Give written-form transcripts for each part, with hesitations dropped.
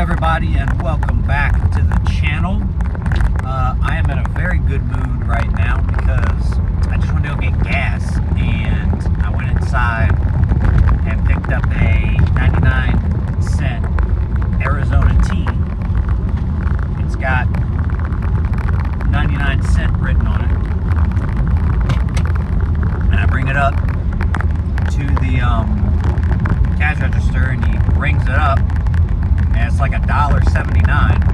everybody, and welcome back to the channel. I am in a very good mood right now because I just wanted to go get gas, and I went inside and picked up a 99-cent Arizona tea. It's got 99 cent written on it, and I bring it up to the cash register, and he rings it up, and it's like $1.79.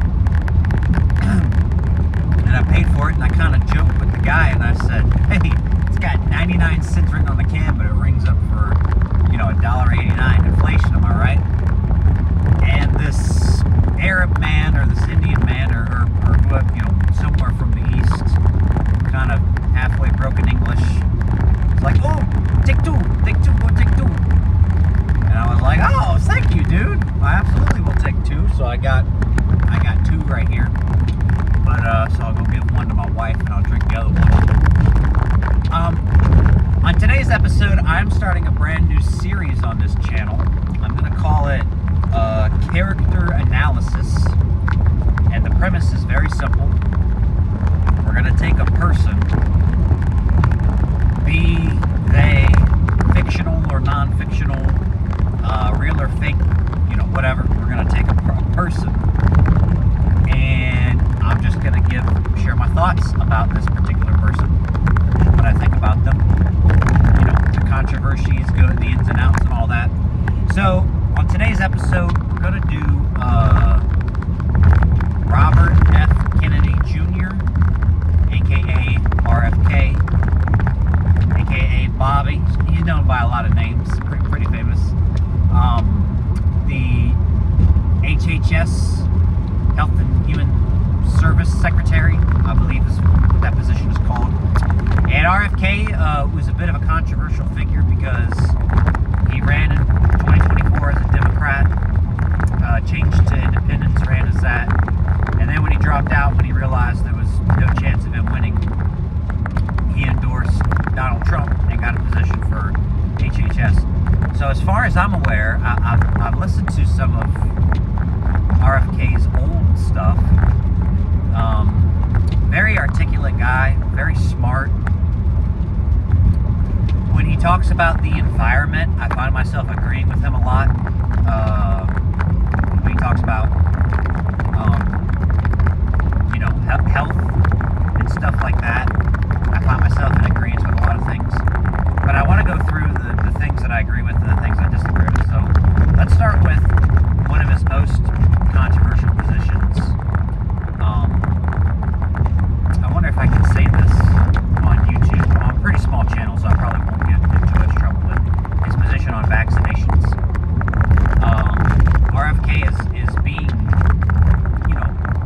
And I paid for it, and I kind of joked with the guy, and I said, "Hey, it's got 99 cents written on the can, but it rings up for, $1.89 inflation. Am I right?" And this Arab man, or this Indian man, or whoever, somewhere from the east, kind of halfway broken English, was like, "Oh, take two, go take two." And I was like, "Oh, thank you, dude. I absolutely will take two." So I got two right here. But so I'll go give one to my wife, and I'll drink the other one. On today's episode, I'm starting a brand new series on this channel. I'm going to call it Character Analysis, and the premise is very simple. We're going to take a person, be they fictional or non-fictional, real or fake, whatever. We're going to take a person, and I'm just going to share my thoughts about this particular person, what I think about them, the controversies, the ins and outs and all that. So, on today's episode, we're going to do Robert F. Kennedy Jr., a.k.a. RFK, a.k.a. Bobby. He's known by a lot of names, pretty famous. The HHS, Health and Human Service Secretary, I believe is what that position is called. And RFK was a bit of a controversial figure because he ran in 2024 as a Democrat, changed to independence, ran as that, and then when he dropped out, when he realized there was no chance of him winning, he endorsed Donald Trump and got a position for HHS. So as far as I'm aware, I've listened to some of RFK's old stuff. Very articulate guy, very smart. When he talks about the environment, I find myself agreeing with him a lot. When he talks about, health and stuff like that, I find myself in agreement with a lot of things. But I want to go through the things that I agree with and the things I disagree with. So let's start with one of his most controversial positions. I wonder if I can say this on YouTube. I'm a pretty small channel, so I probably won't get into much trouble with his position on vaccinations. RFK is being,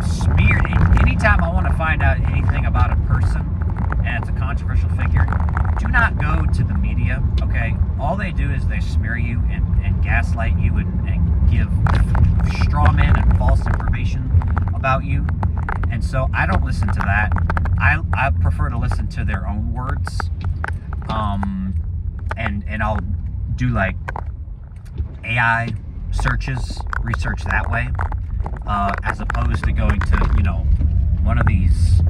smeared. Anytime I want to find out anything about a person, and it's a controversial figure, do not go to the media, okay? All they do is they smear you and gaslight you and give straw man and false information about you. And so I don't listen to that. I prefer to listen to their own words. And I'll do like AI searches, research that way, as opposed to going to, one of these,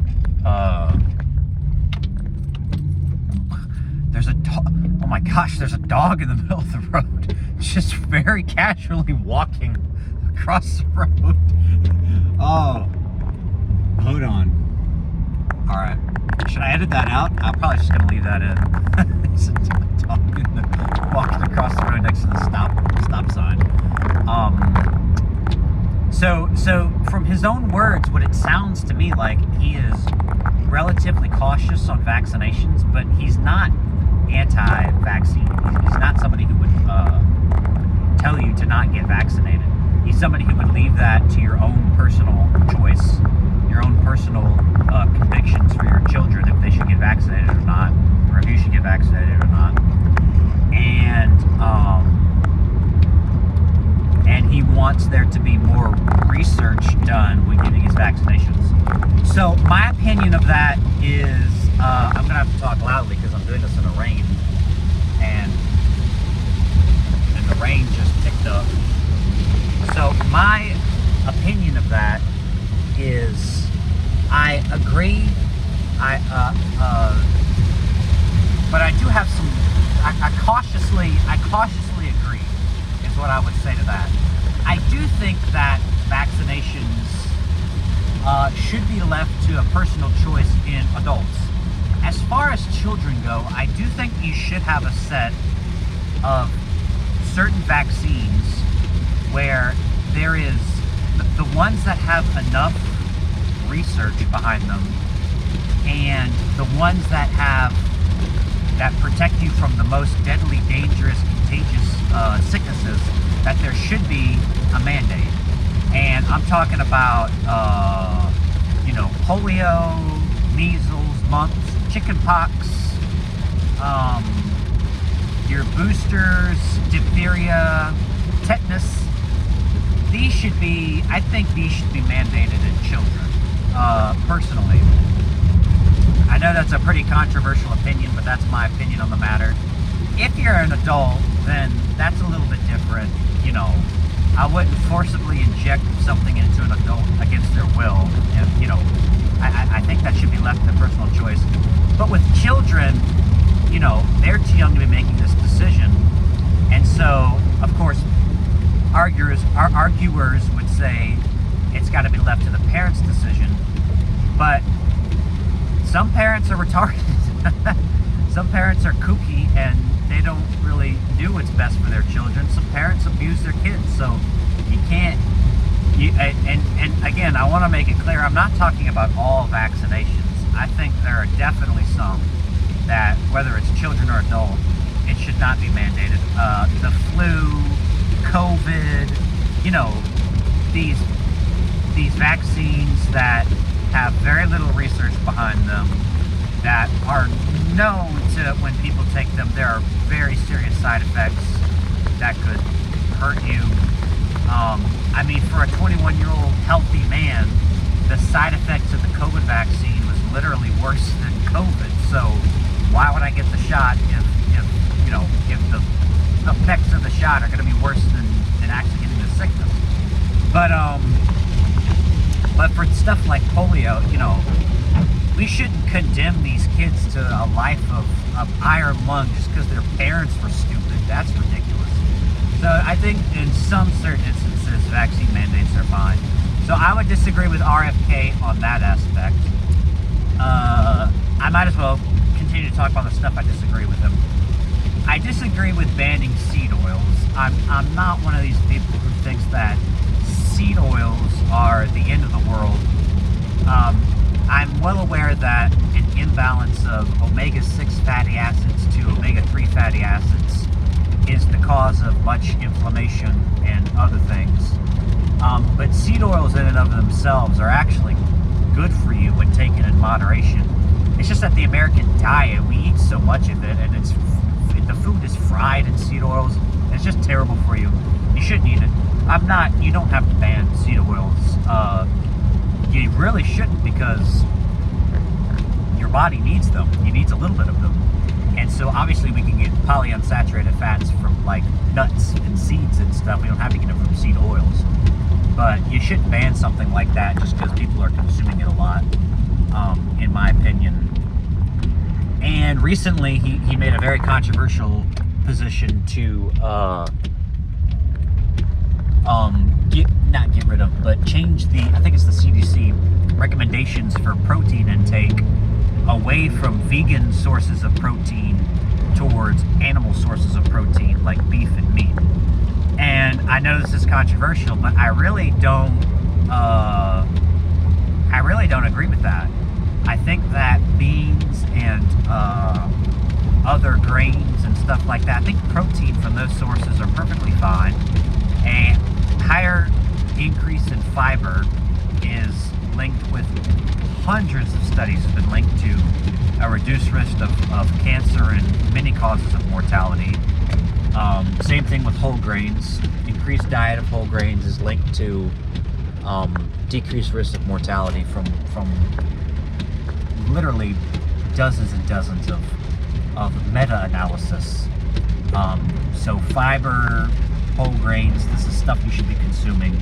there's a dog, oh my gosh, there's a dog in the middle of the road, just very casually walking across the road. Oh, hold on. All right, should I edit that out? I'm probably just gonna leave that in. There's a dog walking across the road next to the stop sign. So from his own words, what it sounds to me like, he is relatively cautious on vaccinations, but he's not anti-vaccine. He's not somebody who would tell you to not get vaccinated. He's somebody who would leave that to your own personal choice, your own personal convictions for your children, if they should get vaccinated or not, or if you should get vaccinated or not. And he wants there to be more research done when giving his vaccinations. So my opinion of that is, I'm gonna have to talk loudly because I'm doing this in the rain, and the rain just picked up. So my opinion of that is I agree. But I do have some. I cautiously agree, is what I would say to that. I do think that vaccinations should be left to a personal choice in adults. As far as children go, I do think you should have a set of certain vaccines where there is the ones that have enough research behind them, and the ones that protect you from the most deadly, dangerous, contagious sicknesses, that there should be a mandate. And I'm talking about, polio, measles, mumps, chickenpox, your boosters, diphtheria, tetanus. I think these should be mandated in children, personally. I know that's a pretty controversial opinion, but that's my opinion on the matter. If you're an adult, then that's a little bit different. I wouldn't forcibly inject something into an adult against their will. And, I think that should be left to personal choice. But with children, they're too young to be making this decision. And so, of course, arguers would say it's got to be left to the parents' decision. But some parents are retarded. Some parents are kooky and they don't really do what's best for their children. Some parents abuse their kids, so you can't. And again, I want to make it clear, I'm not talking about all vaccinations. I think there are definitely some that, whether it's children or adult, it should not be mandated. The flu, COVID, these vaccines that have very little research behind them, that are known to, when people take them, there are very serious side effects that could hurt you. For a 21-year-old healthy man, the side effects of the COVID vaccine was literally worse than COVID. So why would I get the shot if the effects of the shot are going to be worse than actually getting the sickness? But for stuff like polio, we shouldn't condemn these kids to a life of iron lung just because their parents were stupid. That's ridiculous. So I think in some certain instances, vaccine mandates are fine. So I would disagree with RFK on that aspect. I might as well continue to talk about the stuff I disagree with him. I disagree with banning seed oils. I'm not one of these people who thinks that seed oils are the end of the world. I'm well aware that an imbalance of omega-6 fatty acids to omega-3 fatty acids is the cause of much inflammation and other things. But seed oils in and of themselves are actually good for you when taken in moderation. It's just that the American diet, we eat so much of it, and the food is fried in seed oils. It's just terrible for you. You shouldn't eat it. You don't have to ban seed oils. You really shouldn't, because your body needs them. It needs a little bit of them. And so obviously we can get polyunsaturated fats from like nuts and seeds and stuff. We don't have to get them from seed oils. But you shouldn't ban something like that just because people are consuming it a lot, in my opinion. And recently he made a very controversial position to change I think it's the CDC recommendations for protein intake away from vegan sources of protein towards animal sources of protein like beef and meat. And I know this is controversial, but I really don't agree with that. I think that beans and other grains and stuff like that, I think protein from those sources are perfectly fine. A higher increase in fiber is linked with, hundreds of studies have been linked to a reduced risk of cancer and many causes of mortality. Same thing with whole grains. Increased diet of whole grains is linked to decreased risk of mortality from literally dozens and dozens of meta-analysis. So fiber, whole grains, this is stuff you should be consuming.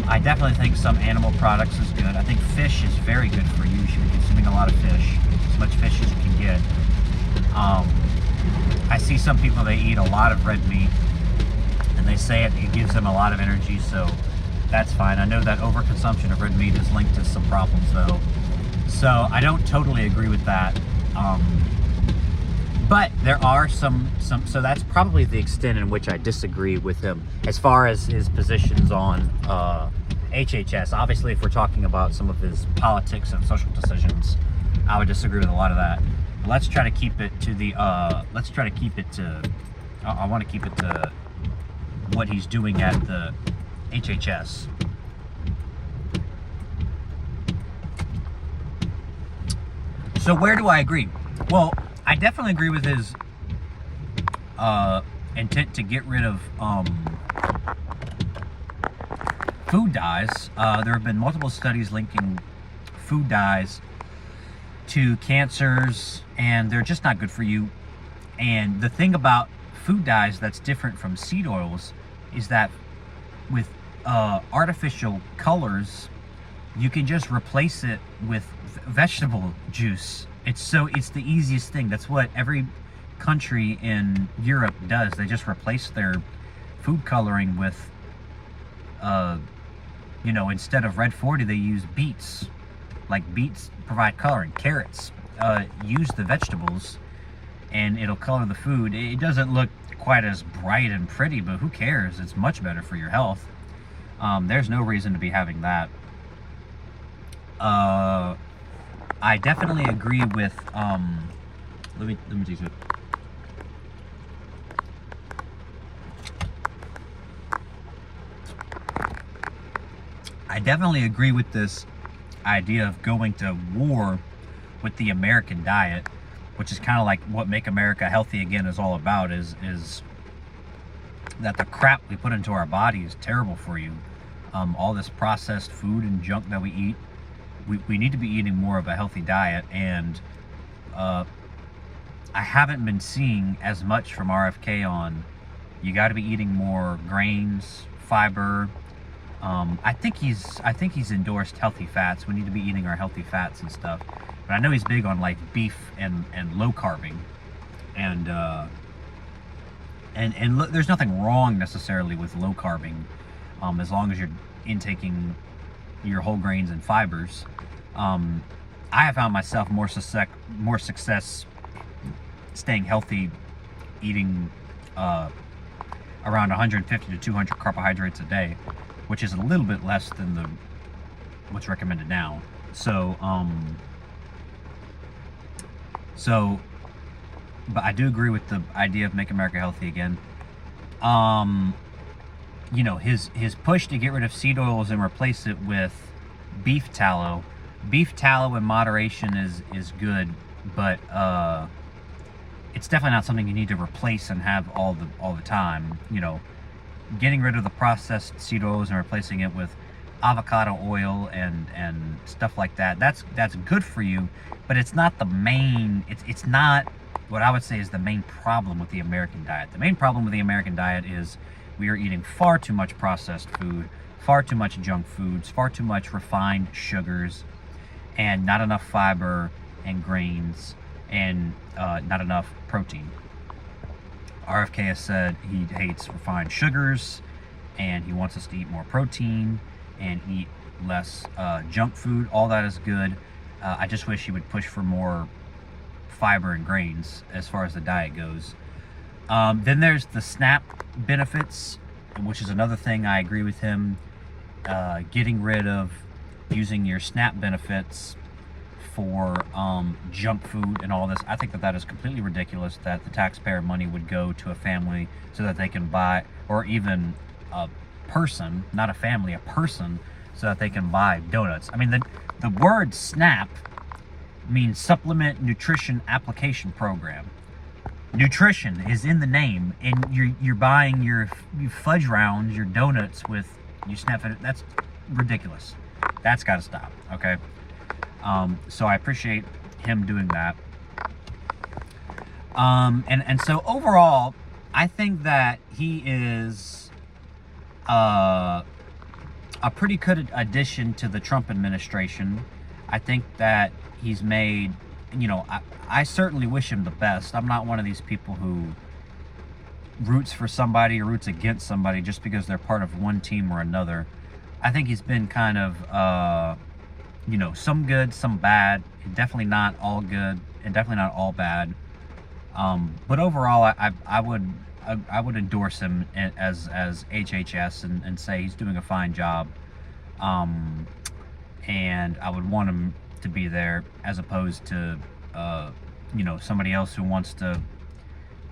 I definitely think some animal products is good. I think fish is very good for you. You should be consuming a lot of fish, as much fish as you can get. I see some people, they eat a lot of red meat, and they say it gives them a lot of energy, so that's fine. I know that overconsumption of red meat is linked to some problems, though. So I don't totally agree with that. But there are some, so that's probably the extent in which I disagree with him as far as his positions on HHS. Obviously, if we're talking about some of his politics and social decisions, I would disagree with a lot of that. But let's try to keep it to the, I want to keep it to what he's doing at the HHS. So where do I agree? Well, I definitely agree with his intent to get rid of food dyes. There have been multiple studies linking food dyes to cancers, and they're just not good for you. And the thing about food dyes that's different from seed oils is that with artificial colors, you can just replace it with vegetable juice. It's the easiest thing. That's what every country in Europe does. They just replace their food coloring with, instead of red 40, they use beets. Like, beets provide coloring. Carrots use the vegetables, and it'll color the food. It doesn't look quite as bright and pretty, but who cares? It's much better for your health. There's no reason to be having that. I definitely agree with, let me teach you. I definitely agree with this idea of going to war with the American diet, which is kind of like what Make America Healthy Again is all about, is that the crap we put into our body is terrible for you. All this processed food and junk that we eat, we need to be eating more of a healthy diet, and I haven't been seeing as much from RFK on, you got to be eating more grains, fiber. I think he's endorsed healthy fats. We need to be eating our healthy fats and stuff. But I know he's big on like beef and low carbing, and look, there's nothing wrong necessarily with low carbing, as long as you're intaking your whole grains and fibers. I have found myself more success staying healthy, eating around 150 to 200 carbohydrates a day, which is a little bit less than what's recommended now. But I do agree with the idea of Make America Healthy Again. His push to get rid of seed oils and replace it with beef tallow. Beef tallow in moderation is good, but it's definitely not something you need to replace and have all the time. Getting rid of the processed seed oils and replacing it with avocado oil and stuff like that, that's good for you, but it's not the main, it's not what I would say is the main problem with the American diet. The main problem with the American diet is we are eating far too much processed food, far too much junk foods, far too much refined sugars, and not enough fiber and grains, and not enough protein. RFK has said he hates refined sugars, and he wants us to eat more protein and eat less junk food. All that is good. I just wish he would push for more fiber and grains as far as the diet goes. Then there's the SNAP benefits, which is another thing I agree with him. Getting rid of using your SNAP benefits for junk food and all this. I think that is completely ridiculous, that the taxpayer money would go to a family so that they can buy, or even a person, not a family, a person, so that they can buy donuts. I mean, the word SNAP means Supplement Nutrition Application Program. Nutrition is in the name, and you're buying your fudge rounds, your donuts with you SNAP. That's ridiculous. That's got to stop. Okay. So I appreciate him doing that. And so overall, I think that he is a pretty good addition to the Trump administration. I think that he's made, I certainly wish him the best. I'm not one of these people who roots for somebody or roots against somebody just because they're part of one team or another. I think he's been kind of, some good, some bad. Definitely not all good, and definitely not all bad. But overall, I would endorse him as HHS and say he's doing a fine job. And I would want him to be there as opposed to, somebody else who wants to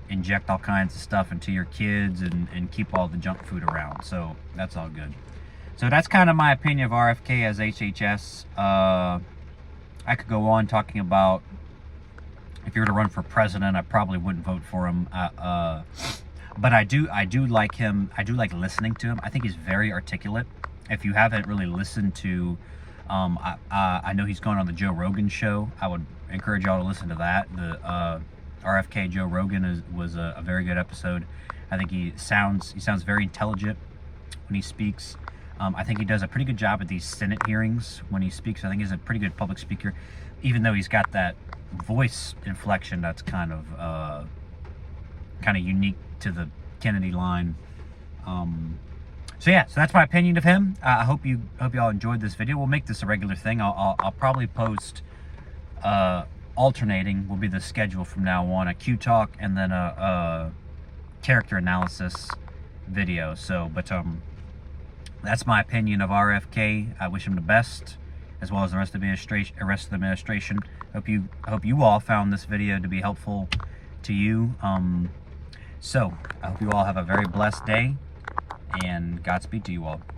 inject all kinds of stuff into your kids and keep all the junk food around. So that's all good. So that's kind of my opinion of RFK as HHS. I could go on talking about if you were to run for president, I probably wouldn't vote for him. But I do like him. I do like listening to him. I think he's very articulate. If you haven't really listened to, I know he's going on the Joe Rogan show. I would encourage y'all to listen to that. The RFK Joe Rogan was a very good episode. I think he sounds very intelligent when he speaks. I think he does a pretty good job at these Senate hearings when he speaks. I think he's a pretty good public speaker, even though he's got that voice inflection that's kind of unique to the Kennedy line. So that's my opinion of him. I hope y'all enjoyed this video. We'll make this a regular thing. I'll probably post alternating will be the schedule from now on, a Q talk and then a character analysis video. So, but that's my opinion of RFK. I wish him the best, as well as the rest of the administration. Hope you all found this video to be helpful to you. So I hope you all have a very blessed day, and Godspeed to you all.